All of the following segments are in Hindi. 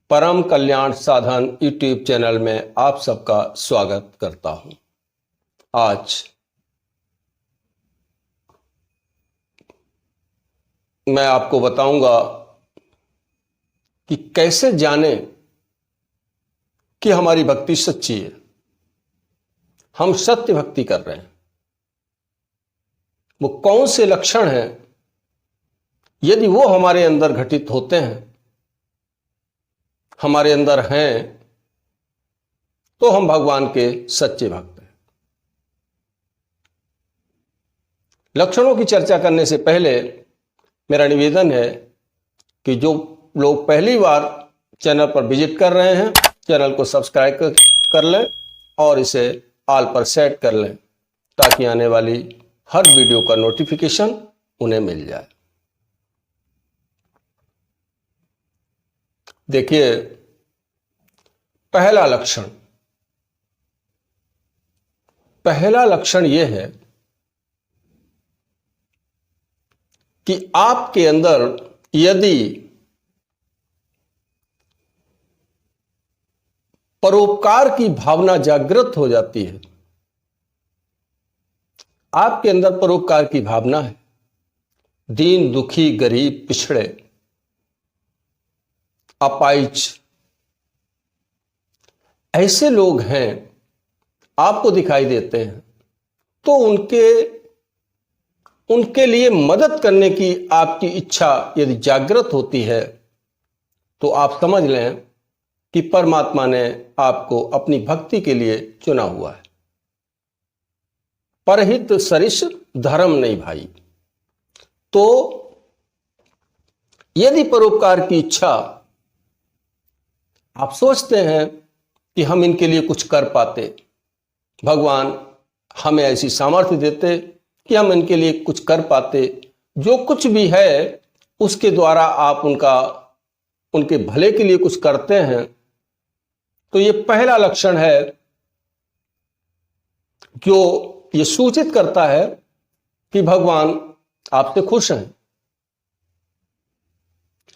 परम कल्याण साधन यूट्यूब चैनल में आप सबका स्वागत करता हूं। आज मैं आपको बताऊंगा कि कैसे जाने कि हमारी भक्ति सच्ची है, हम सत्य भक्ति कर रहे हैं। वो कौन से लक्षण हैं, यदि वो हमारे अंदर घटित होते हैं, हमारे अंदर हैं, तो हम भगवान के सच्चे भक्त हैं। लक्षणों की चर्चा करने से पहले मेरा निवेदन है कि जो लोग पहली बार चैनल पर विजिट कर रहे हैं, चैनल को सब्सक्राइब कर लें और इसे ऑल पर सेट कर लें, ताकि आने वाली हर वीडियो का नोटिफिकेशन उन्हें मिल जाए। देखिए, पहला लक्षण यह है कि आपके अंदर यदि परोपकार की भावना जागृत हो जाती है, आपके अंदर परोपकार की भावना है, दीन दुखी गरीब पिछड़े अपाहिज ऐसे लोग हैं, आपको दिखाई देते हैं, तो उनके लिए मदद करने की आपकी इच्छा यदि जागृत होती है, तो आप समझ लें कि परमात्मा ने आपको अपनी भक्ति के लिए चुना हुआ है। परहित सरिस धर्म नहीं भाई। तो यदि परोपकार की इच्छा, आप सोचते हैं कि हम इनके लिए कुछ कर पाते, भगवान हमें ऐसी सामर्थ्य देते कि हम इनके लिए कुछ कर पाते, जो कुछ भी है उसके द्वारा आप उनके भले के लिए कुछ करते हैं, तो ये पहला लक्षण है जो ये सूचित करता है कि भगवान आपसे खुश हैं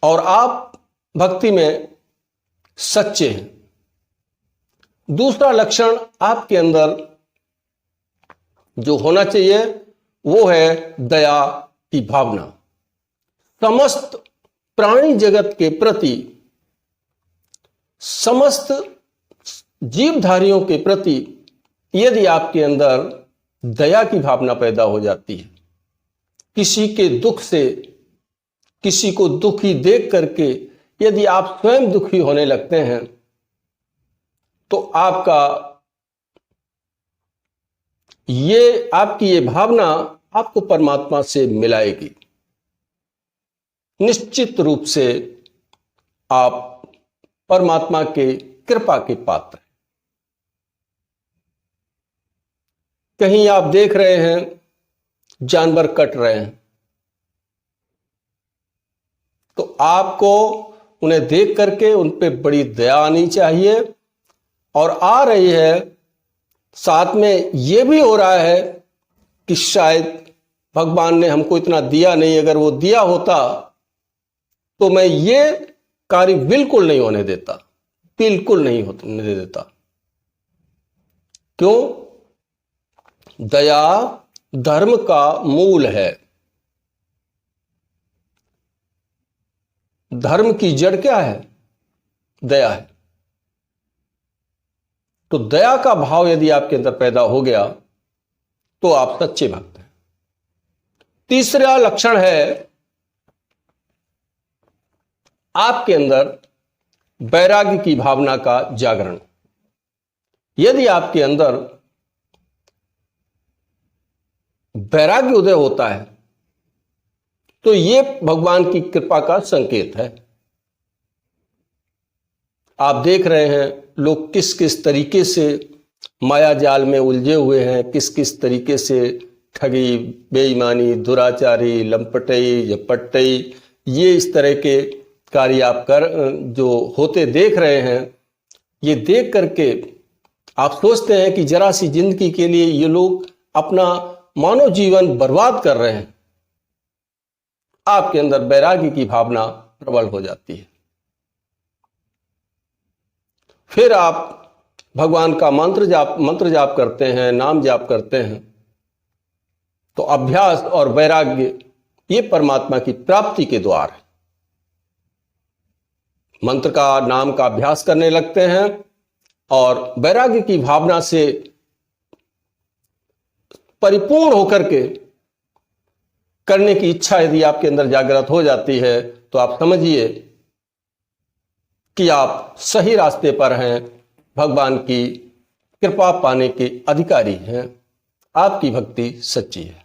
और आप भक्ति में सच्चे हैं। दूसरा लक्षण आपके अंदर जो होना चाहिए वो है दया की भावना। समस्त प्राणी जगत के प्रति, समस्त जीवधारियों के प्रति यदि आपके अंदर दया की भावना पैदा हो जाती है, किसी के दुख से, किसी को दुखी देख करके यदि आप स्वयं दुखी होने लगते हैं, तो आपकी ये भावना आपको परमात्मा से मिलाएगी। निश्चित रूप से आप परमात्मा के कृपा के पात्र हैं। कहीं आप देख रहे हैं जानवर कट रहे हैं, तो आपको उन्हें देख करके उन पे बड़ी दया आनी चाहिए, और आ रही है, साथ में यह भी हो रहा है कि शायद भगवान ने हमको इतना दिया नहीं, अगर वो दिया होता तो मैं ये कार्य बिल्कुल नहीं होने देता, बिल्कुल नहीं होने देता। क्यों? दया धर्म का मूल है। धर्म की जड़ क्या है? दया है। तो दया का भाव यदि आपके अंदर पैदा हो गया, तो आप सच्चे भक्त हैं। तीसरा लक्षण है आपके अंदर वैराग्य की भावना का जागरण। यदि आपके अंदर वैराग्य उदय होता है, तो यह भगवान की कृपा का संकेत है। आप देख रहे हैं लोग किस किस तरीके से माया जाल में उलझे हुए हैं, किस किस तरीके से ठगी, बेईमानी, दुराचारी, लंपटई, झपट्टई, ये इस तरह के कार्य आप जो होते देख रहे हैं। ये देख करके आप सोचते हैं कि जरा सी जिंदगी के लिए ये लोग अपना मानव जीवन बर्बाद कर रहे हैं। आपके अंदर वैराग्य की भावना प्रबल हो जाती है। फिर आप भगवान का मंत्र जाप करते हैं, नाम जाप करते हैं, तो अभ्यास और वैराग्य ये परमात्मा की प्राप्ति के द्वार है। मंत्र का, नाम का अभ्यास करने लगते हैं और वैराग्य की भावना से परिपूर्ण होकर के करने की इच्छा यदि आपके अंदर जागृत हो जाती है तो आप समझिए कि आप सही रास्ते पर हैं, भगवान की कृपा पाने के अधिकारी हैं, आपकी भक्ति सच्ची है।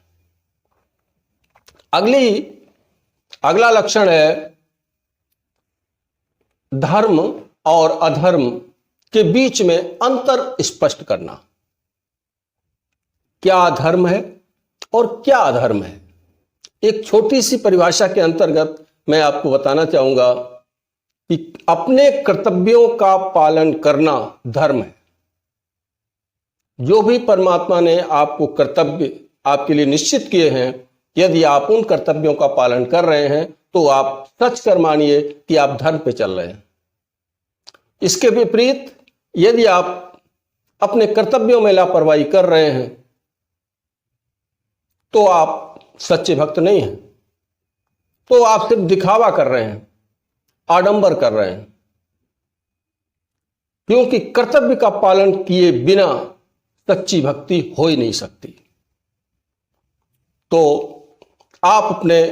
अगला लक्षण है धर्म और अधर्म के बीच में अंतर स्पष्ट करना। क्या धर्म है और क्या अधर्म है, एक छोटी सी परिभाषा के अंतर्गत मैं आपको बताना चाहूंगा कि अपने कर्तव्यों का पालन करना धर्म है। जो भी परमात्मा ने आपको कर्तव्य आपके लिए निश्चित किए हैं, यदि आप उन कर्तव्यों का पालन कर रहे हैं तो आप सच कर मानिए कि आप धर्म पे चल रहे हैं। इसके विपरीत यदि आप अपने कर्तव्यों में लापरवाही कर रहे हैं तो आप सच्चे भक्त नहीं हैं, तो आप सिर्फ दिखावा कर रहे हैं, आडंबर कर रहे हैं, क्योंकि कर्तव्य का पालन किए बिना सच्ची भक्ति हो ही नहीं सकती। तो आप अपने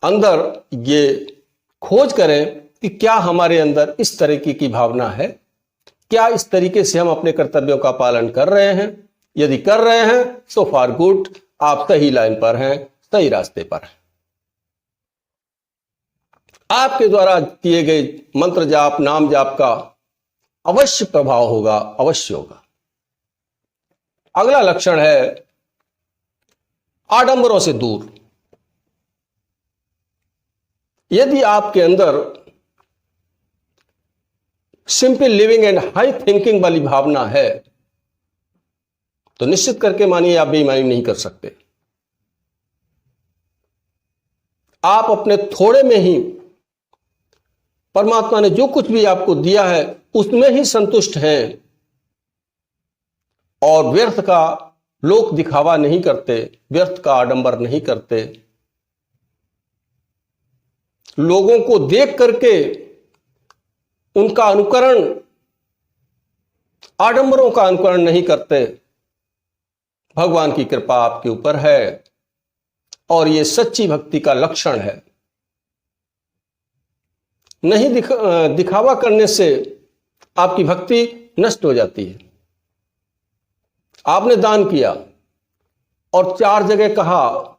अंदर ये खोज करें कि क्या हमारे अंदर इस तरीके की भावना है, क्या इस तरीके से हम अपने कर्तव्यों का पालन कर रहे हैं। यदि कर रहे हैं सो फार गुड, आप सही लाइन पर हैं, सही रास्ते पर हैं। आपके द्वारा किए गए मंत्र जाप, नाम जाप का अवश्य प्रभाव होगा, अवश्य होगा। अगला लक्षण है आडंबरों से दूर। यदि आपके अंदर simple living and high thinking वाली भावना है तो निश्चित करके मानिए आप बेईमानी नहीं कर सकते। आप अपने थोड़े में ही परमात्मा ने जो कुछ भी आपको दिया है उसमें ही संतुष्ट हैं और व्यर्थ का लोक दिखावा नहीं करते, व्यर्थ का आडंबर नहीं करते, लोगों को देख करके उनका अनुकरण, आडंबरों का अनुकरण नहीं करते। भगवान की कृपा आपके ऊपर है और यह सच्ची भक्ति का लक्षण है। नहीं दिखावा करने से आपकी भक्ति नष्ट हो जाती है। आपने दान किया और 4 जगह कहा,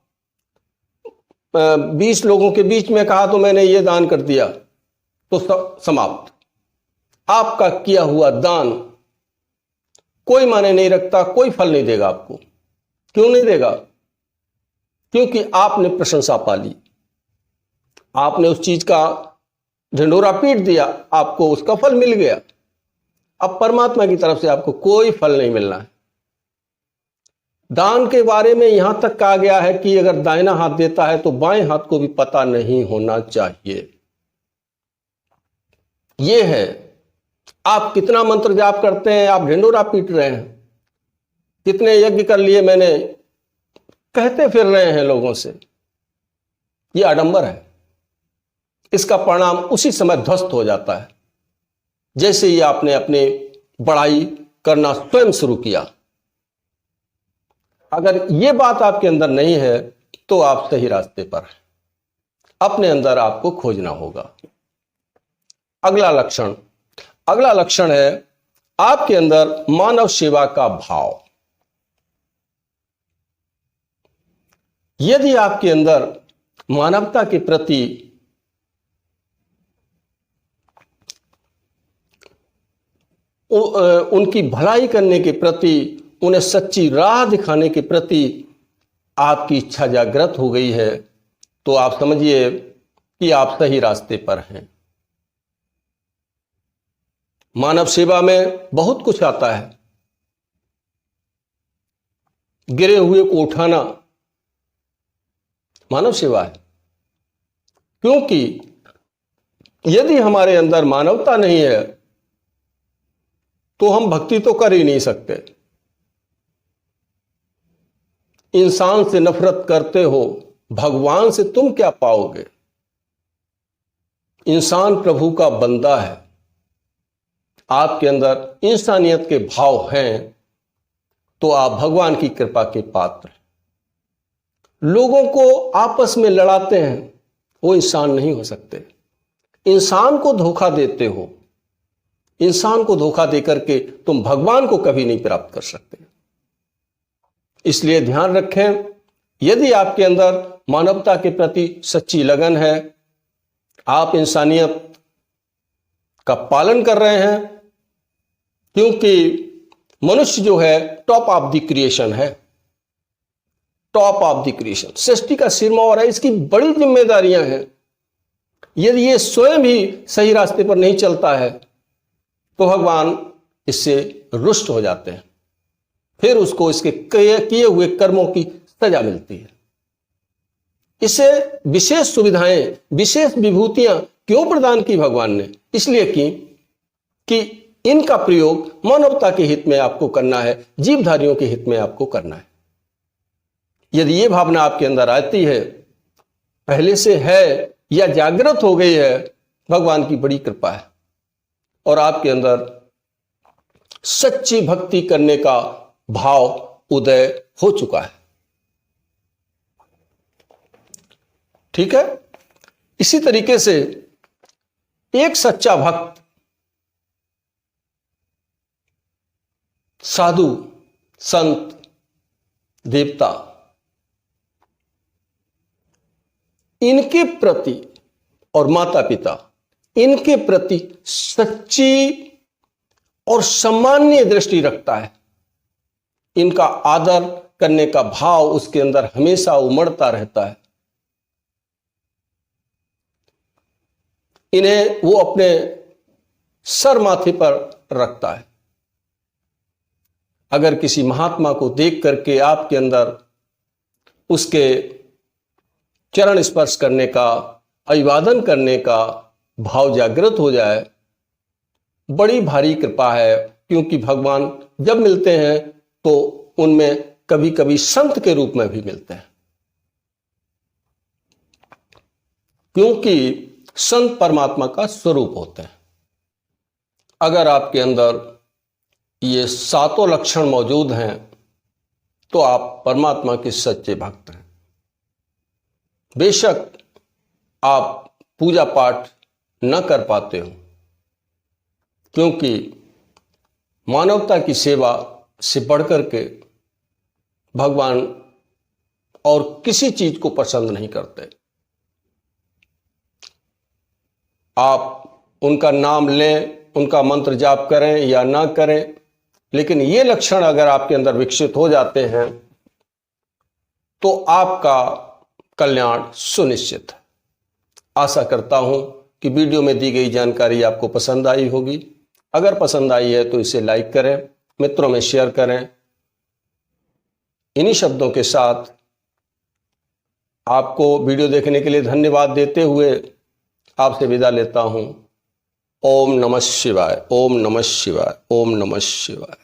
20 लोगों के बीच में कहा तो मैंने ये दान कर दिया, तो समाप्त। आपका किया हुआ दान कोई माने नहीं रखता, कोई फल नहीं देगा आपको। क्यों नहीं देगा? क्योंकि आपने प्रशंसा पाली, आपने उस चीज का ढिंढोरा पीट दिया, आपको उसका फल मिल गया। अब परमात्मा की तरफ से आपको कोई फल नहीं मिलना है। दान के बारे में यहां तक कहा गया है कि अगर दाहिना हाथ देता है तो बाएं हाथ को भी पता नहीं होना चाहिए। यह है, आप कितना मंत्र जाप करते हैं, आप ढिंढोरा पीट रहे हैं, कितने यज्ञ कर लिए मैंने, कहते फिर रहे हैं लोगों से, यह आडंबर है। इसका परिणाम उसी समय ध्वस्त हो जाता है जैसे ही आपने अपने बड़ाई करना स्वयं शुरू किया। अगर यह बात आपके अंदर नहीं है तो आप सही रास्ते पर हैं, अपने अंदर आपको खोजना होगा। अगला लक्षण है आपके अंदर मानव सेवा का भाव। यदि आपके अंदर मानवता के प्रति उनकी भलाई करने के प्रति, उन्हें सच्ची राह दिखाने के प्रति आपकी इच्छा जागृत हो गई है तो आप समझिए कि आप सही रास्ते पर हैं। मानव सेवा में बहुत कुछ आता है। गिरे हुए को उठाना मानव सेवा है, क्योंकि यदि हमारे अंदर मानवता नहीं है तो हम भक्ति तो कर ही नहीं सकते। इंसान से नफरत करते हो, भगवान से तुम क्या पाओगे? इंसान प्रभु का बंदा है, आपके अंदर इंसानियत के भाव हैं तो आप भगवान की कृपा के पात्र हैं। लोगों को आपस में लड़ाते हैं, वो इंसान नहीं हो सकते। इंसान को धोखा देते हो, इंसान को धोखा देकर के तुम भगवान को कभी नहीं प्राप्त कर सकते। इसलिए ध्यान रखें, यदि आपके अंदर मानवता के प्रति सच्ची लगन है, आप इंसानियत का पालन कर रहे हैं, क्योंकि मनुष्य जो है टॉप ऑफ द क्रिएशन है, टॉप ऑफ द क्रिएशन, सृष्टि का सिरमौर है, इसकी बड़ी जिम्मेदारियां हैं। यदि ये स्वयं ही सही रास्ते पर नहीं चलता है तो भगवान इससे रुष्ट हो जाते हैं, फिर उसको इसके किए हुए कर्मों की सजा मिलती है। इसे विशेष सुविधाएं, विशेष विभूतियां क्यों प्रदान की भगवान ने? इसलिए की कि इनका प्रयोग मानवता के हित में आपको करना है, जीवधारियों के हित में आपको करना है। यदि ये भावना आपके अंदर आती है, पहले से है या जागृत हो गई है, भगवान की बड़ी कृपा है और आपके अंदर सच्ची भक्ति करने का भाव उदय हो चुका है। ठीक है। इसी तरीके से एक सच्चा भक्त साधु, संत, देवता, इनके प्रति और माता पिता, इनके प्रति सच्ची और सम्माननीय दृष्टि रखता है। इनका आदर करने का भाव उसके अंदर हमेशा उमड़ता रहता है। इन्हें वो अपने सर माथे पर रखता है। अगर किसी महात्मा को देख करके आपके अंदर उसके चरण स्पर्श करने का, अभिवादन करने का भाव जागृत हो जाए, बड़ी भारी कृपा है, क्योंकि भगवान जब मिलते हैं तो उनमें कभी कभी संत के रूप में भी मिलते हैं, क्योंकि संत परमात्मा का स्वरूप होते हैं। अगर आपके अंदर ये सातों लक्षण मौजूद हैं तो आप परमात्मा के सच्चे भक्त हैं। बेशक आप पूजा पाठ न कर पाते हो, क्योंकि मानवता की सेवा से बढ़कर के भगवान और किसी चीज को पसंद नहीं करते। आप उनका नाम लें, उनका मंत्र जाप करें या ना करें, लेकिन ये लक्षण अगर आपके अंदर विकसित हो जाते हैं तो आपका कल्याण सुनिश्चित है। आशा करता हूं कि वीडियो में दी गई जानकारी आपको पसंद आई होगी। अगर पसंद आई है तो इसे लाइक करें, मित्रों में शेयर करें। इन्हीं शब्दों के साथ आपको वीडियो देखने के लिए धन्यवाद देते हुए आपसे विदा लेता हूं। ओम नमः शिवाय, ओम नमः शिवाय, ओम नमः शिवाय।